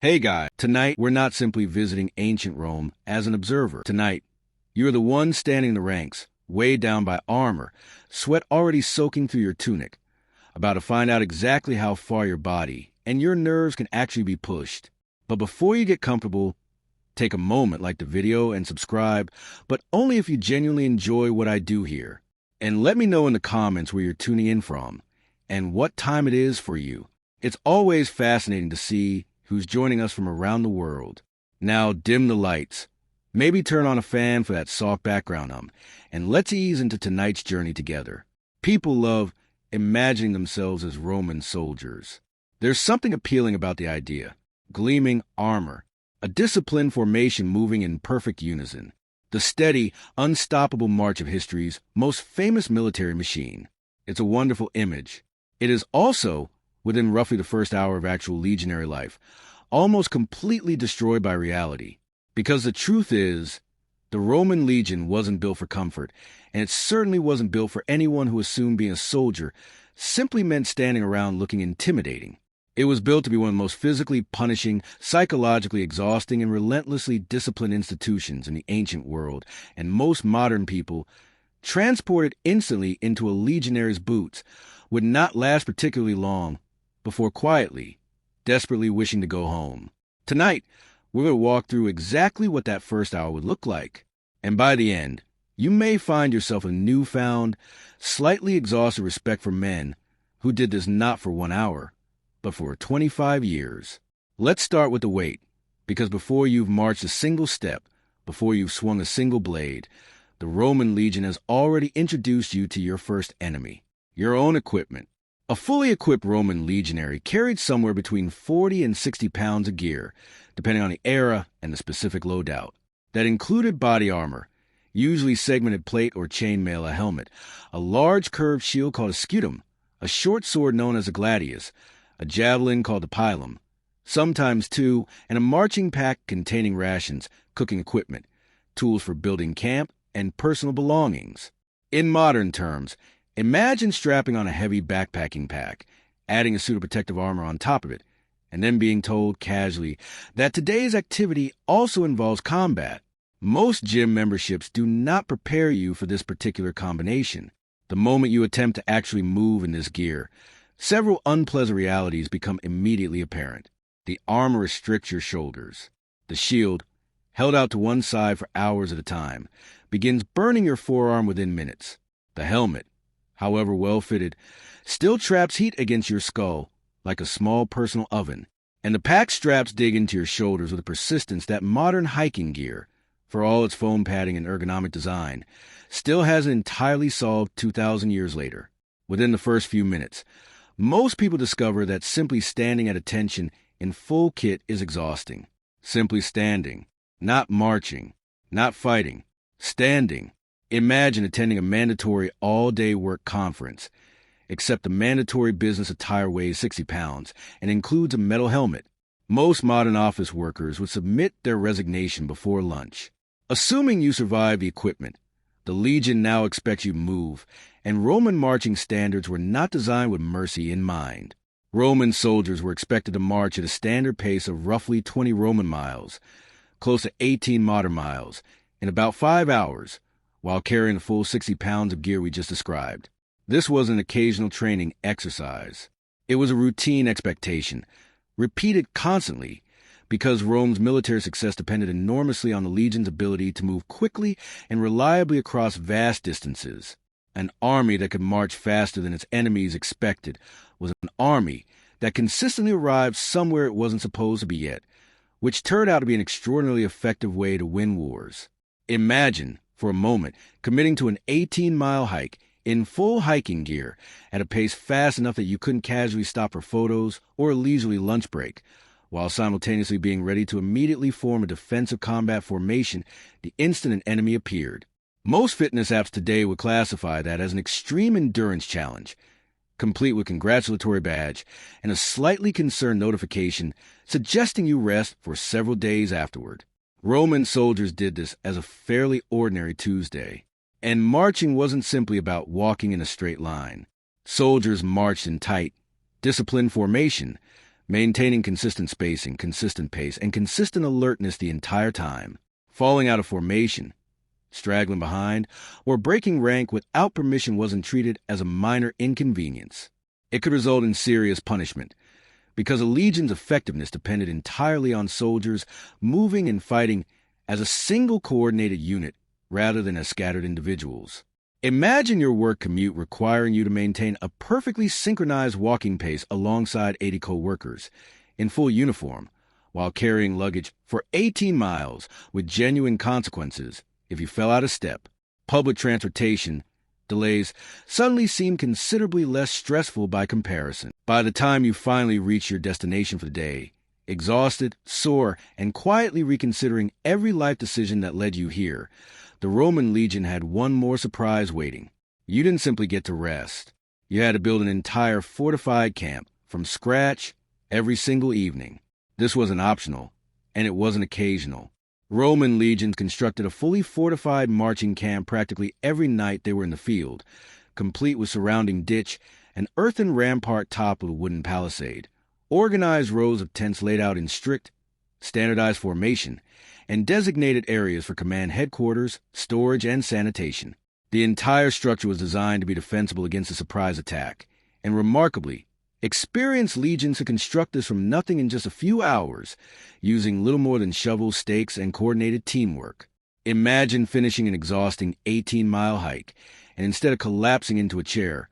Hey guy, tonight we're not simply visiting ancient Rome as an observer. Tonight, you're the one standing in the ranks, weighed down by armor, sweat already soaking through your tunic, about to find out exactly how far your body and your nerves can actually be pushed. But before you get comfortable, take a moment, like the video and subscribe, but only if you genuinely enjoy what I do here. And let me know in the comments where you're tuning in from and what time it is for you. It's always fascinating to see who's joining us from around the world. Now dim the lights, maybe turn on a fan for that soft background and let's ease into tonight's journey together. People love imagining themselves as Roman soldiers. There's something appealing about the idea. Gleaming armor, a disciplined formation moving in perfect unison. The steady, unstoppable march of history's most famous military machine. It's a wonderful image. It is also, within roughly the first hour of actual legionary life, almost completely destroyed by reality. Because the truth is, the Roman legion wasn't built for comfort, and it certainly wasn't built for anyone who assumed being a soldier simply meant standing around looking intimidating. It was built to be one of the most physically punishing, psychologically exhausting, and relentlessly disciplined institutions in the ancient world, and most modern people, transported instantly into a legionary's boots, would not last particularly long before quietly, desperately wishing to go home. Tonight, we're going to walk through exactly what that first hour would look like. And by the end, you may find yourself a newfound, slightly exhausted respect for men who did this not for 1 hour, but for 25 years. Let's start with the weight, because before you've marched a single step, before you've swung a single blade, the Roman legion has already introduced you to your first enemy, your own equipment. A fully equipped Roman legionary carried somewhere between 40 and 60 pounds of gear, depending on the era and the specific loadout. That included body armor, usually segmented plate or chainmail, a helmet, a large curved shield called a scutum, a short sword known as a gladius, a javelin called a pilum, sometimes two, and a marching pack containing rations, cooking equipment, tools for building camp, and personal belongings. In modern terms, imagine strapping on a heavy backpacking pack, adding a suit of protective armor on top of it, and then being told casually that today's activity also involves combat. Most gym memberships do not prepare you for this particular combination. The moment you attempt to actually move in this gear, several unpleasant realities become immediately apparent. The armor restricts your shoulders. The shield, held out to one side for hours at a time, begins burning your forearm within minutes. The helmet, however well fitted, still traps heat against your skull like a small personal oven, and the pack straps dig into your shoulders with a persistence that modern hiking gear, for all its foam padding and ergonomic design, still hasn't entirely solved 2,000 years later. Within the first few minutes, most people discover that simply standing at attention in full kit is exhausting. Simply standing, not marching, not fighting, standing. Imagine attending a mandatory all-day work conference, except the mandatory business attire weighs 60 pounds and includes a metal helmet. Most modern office workers would submit their resignation before lunch. Assuming you survive the equipment, the Legion now expects you to move, and Roman marching standards were not designed with mercy in mind. Roman soldiers were expected to march at a standard pace of roughly 20 Roman miles, close to 18 modern miles, in about 5 hours, while carrying the full 60 pounds of gear we just described. This was an occasional training exercise. It was a routine expectation, repeated constantly, because Rome's military success depended enormously on the legion's ability to move quickly and reliably across vast distances. An army that could march faster than its enemies expected was an army that consistently arrived somewhere it wasn't supposed to be yet, which turned out to be an extraordinarily effective way to win wars. Imagine, for a moment, committing to an 18-mile hike in full hiking gear at a pace fast enough that you couldn't casually stop for photos or a leisurely lunch break, while simultaneously being ready to immediately form a defensive combat formation the instant an enemy appeared. Most fitness apps today would classify that as an extreme endurance challenge, complete with congratulatory badge and a slightly concerned notification suggesting you rest for several days afterward. Roman soldiers did this as a fairly ordinary Tuesday. And marching wasn't simply about walking in a straight line. Soldiers marched in tight, disciplined formation, maintaining consistent spacing, consistent pace, and consistent alertness the entire time. Falling out of formation, straggling behind, or breaking rank without permission wasn't treated as a minor inconvenience. It could result in serious punishment, because a legion's effectiveness depended entirely on soldiers moving and fighting as a single coordinated unit rather than as scattered individuals. Imagine your work commute requiring you to maintain a perfectly synchronized walking pace alongside 80 co-workers in full uniform while carrying luggage for 18 miles with genuine consequences if you fell out of step. Public transportation delays suddenly seem considerably less stressful by comparison. By the time you finally reach your destination for the day, exhausted, sore, and quietly reconsidering every life decision that led you here, the Roman legion had one more surprise waiting. You didn't simply get to rest. You had to build an entire fortified camp from scratch every single evening. This wasn't optional, and it wasn't occasional. Roman legions constructed a fully fortified marching camp practically every night they were in the field, complete with surrounding ditch, an earthen rampart topped with a wooden palisade, organized rows of tents laid out in strict, standardized formation, and designated areas for command headquarters, storage, and sanitation. The entire structure was designed to be defensible against a surprise attack, and remarkably, experienced legions could construct this from nothing in just a few hours, using little more than shovels, stakes, and coordinated teamwork. Imagine finishing an exhausting 18-mile hike, and instead of collapsing into a chair,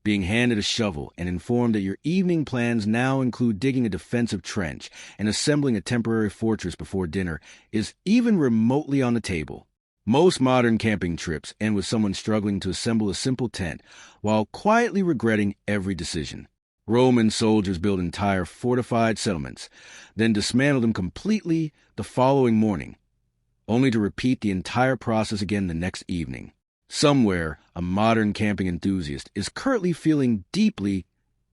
being handed a shovel and informed that your evening plans now include digging a defensive trench and assembling a temporary fortress before dinner is even remotely on the table. Most modern camping trips end with someone struggling to assemble a simple tent while quietly regretting every decision. Roman soldiers built entire fortified settlements, then dismantled them completely the following morning, only to repeat the entire process again the next evening. Somewhere, a modern camping enthusiast is currently feeling deeply,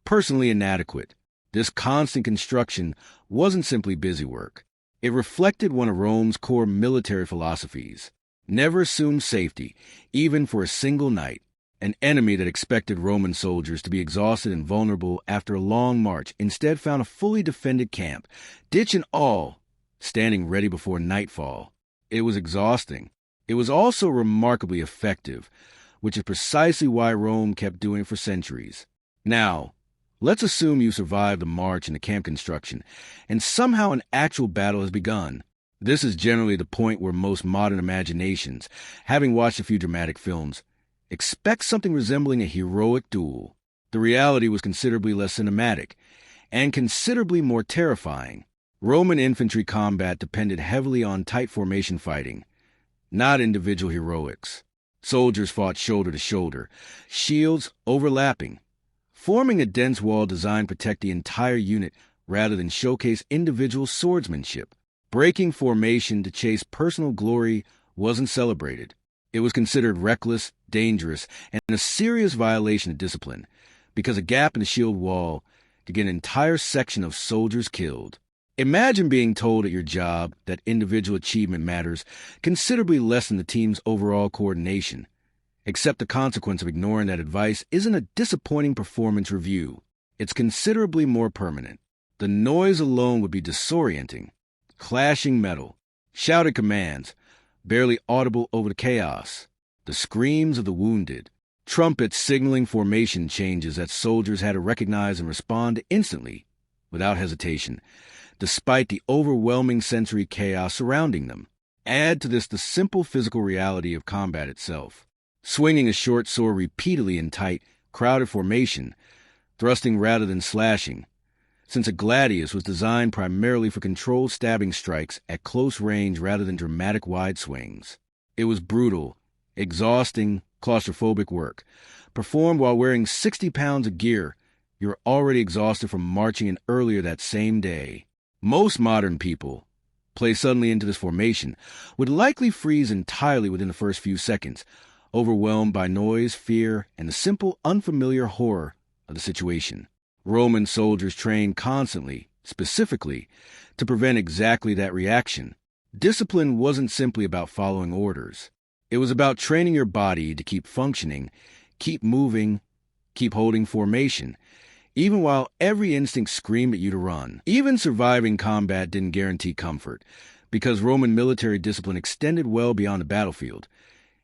personally inadequate. This constant construction wasn't simply busy work. It reflected one of Rome's core military philosophies. Never assume safety, even for a single night. An enemy that expected Roman soldiers to be exhausted and vulnerable after a long march instead found a fully defended camp, ditch and all, standing ready before nightfall. It was exhausting. It was also remarkably effective, which is precisely why Rome kept doing it for centuries. Now, let's assume you survived the march and the camp construction, and somehow an actual battle has begun. This is generally the point where most modern imaginations, having watched a few dramatic films, expect something resembling a heroic duel. The reality was considerably less cinematic, and considerably more terrifying. Roman infantry combat depended heavily on tight formation fighting, not individual heroics. Soldiers fought shoulder to shoulder, shields overlapping, forming a dense wall designed to protect the entire unit rather than showcase individual swordsmanship. Breaking formation to chase personal glory wasn't celebrated. It was considered reckless, dangerous, and a serious violation of discipline, because a gap in the shield wall could get an entire section of soldiers killed. Imagine being told at your job that individual achievement matters considerably less than the team's overall coordination, except the consequence of ignoring that advice isn't a disappointing performance review. It's considerably more permanent. The noise alone would be disorienting. Clashing metal, shouted commands, barely audible over the chaos, the screams of the wounded, trumpets signaling formation changes that soldiers had to recognize and respond instantly, without hesitation, despite the overwhelming sensory chaos surrounding them. Add to this the simple physical reality of combat itself. Swinging a short sword repeatedly in tight, crowded formation, thrusting rather than slashing, since a gladius was designed primarily for controlled stabbing strikes at close range rather than dramatic wide swings. It was brutal, exhausting, claustrophobic work, performed while wearing 60 pounds of gear you're already exhausted from marching in earlier that same day. Most modern people, placed suddenly into this formation, would likely freeze entirely within the first few seconds, overwhelmed by noise, fear, and the simple, unfamiliar horror of the situation. Roman soldiers trained constantly, specifically, to prevent exactly that reaction. Discipline wasn't simply about following orders. It was about training your body to keep functioning, keep moving, keep holding formation, even while every instinct screamed at you to run. Even surviving combat didn't guarantee comfort, because Roman military discipline extended well beyond the battlefield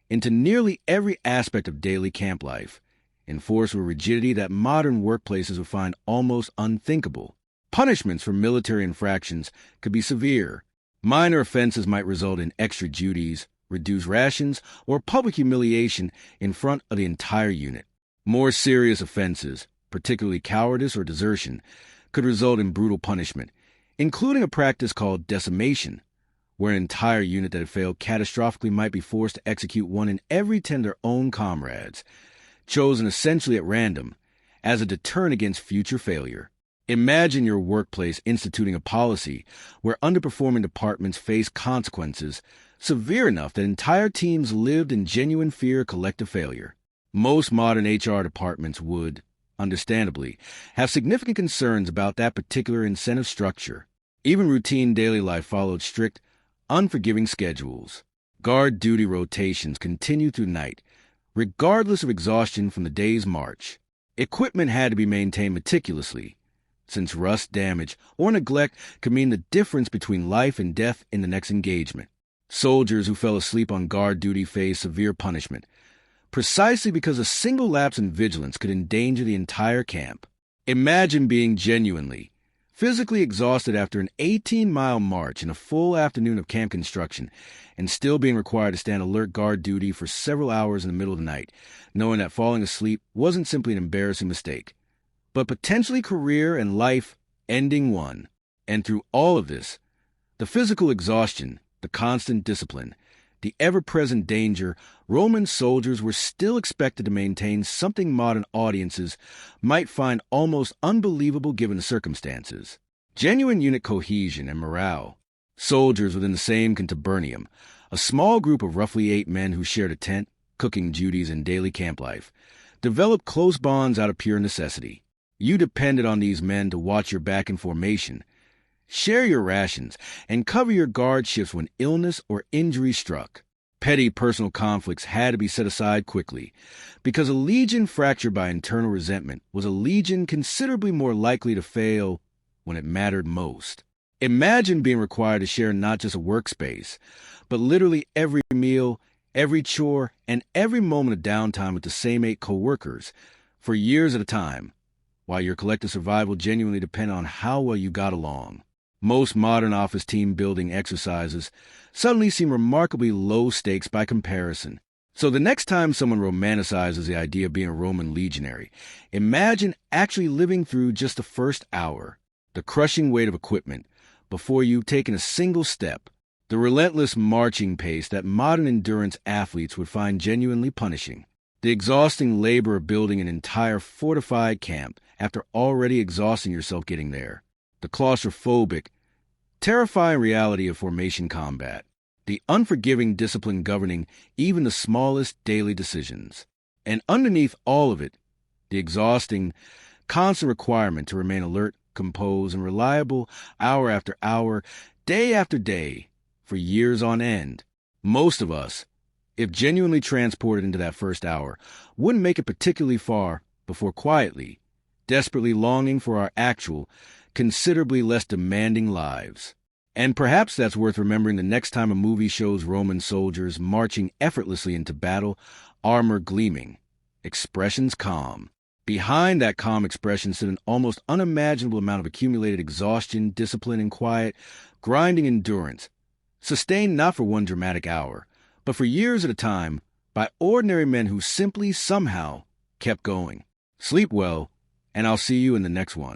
into nearly every aspect of daily camp life, enforced with rigidity that modern workplaces would find almost unthinkable. Punishments for military infractions could be severe. Minor offenses might result in extra duties, reduced rations, or public humiliation in front of the entire unit. More serious offenses, particularly cowardice or desertion, could result in brutal punishment, including a practice called decimation, where an entire unit that had failed catastrophically might be forced to execute one in every 10 of their own comrades, chosen essentially at random, as a deterrent against future failure. Imagine your workplace instituting a policy where underperforming departments face consequences severe enough that entire teams lived in genuine fear of collective failure. Most modern HR departments would, understandably, have significant concerns about that particular incentive structure. Even routine daily life followed strict, unforgiving schedules. Guard duty rotations continued through night, regardless of exhaustion from the day's march. Equipment had to be maintained meticulously, since rust, damage, or neglect could mean the difference between life and death in the next engagement. Soldiers who fell asleep on guard duty faced severe punishment, precisely because a single lapse in vigilance could endanger the entire camp. Imagine being genuinely, physically exhausted after an 18-mile march and a full afternoon of camp construction, and still being required to stand alert guard duty for several hours in the middle of the night, knowing that falling asleep wasn't simply an embarrassing mistake, but potentially career and life-ending one. And through all of this, the physical exhaustion, the constant discipline, the ever-present danger, Roman soldiers were still expected to maintain something modern audiences might find almost unbelievable given the circumstances. Genuine unit cohesion and morale. Soldiers within the same contubernium, a small group of roughly 8 men who shared a tent, cooking duties, and daily camp life, developed close bonds out of pure necessity. You depended on these men to watch your back in formation, share your rations, and cover your guard shifts when illness or injury struck. Petty personal conflicts had to be set aside quickly, because a legion fractured by internal resentment was a legion considerably more likely to fail when it mattered most. Imagine being required to share not just a workspace, but literally every meal, every chore, and every moment of downtime with the same 8 co-workers for years at a time, while your collective survival genuinely depended on how well you got along. Most modern office team building exercises suddenly seem remarkably low stakes by comparison. So the next time someone romanticizes the idea of being a Roman legionary, imagine actually living through just the first hour, the crushing weight of equipment, before you've taken a single step, the relentless marching pace that modern endurance athletes would find genuinely punishing, the exhausting labor of building an entire fortified camp after already exhausting yourself getting there, the claustrophobic, terrifying reality of formation combat, the unforgiving discipline governing even the smallest daily decisions. And underneath all of it, the exhausting, constant requirement to remain alert, composed, and reliable hour after hour, day after day, for years on end. Most of us, if genuinely transported into that first hour, wouldn't make it particularly far before quietly, desperately longing for our actual, considerably less demanding lives. And perhaps that's worth remembering the next time a movie shows Roman soldiers marching effortlessly into battle, armor gleaming, expressions calm. Behind that calm expression stood an almost unimaginable amount of accumulated exhaustion, discipline, and quiet, grinding endurance, sustained not for one dramatic hour, but for years at a time by ordinary men who simply somehow kept going. Sleep well, and I'll see you in the next one.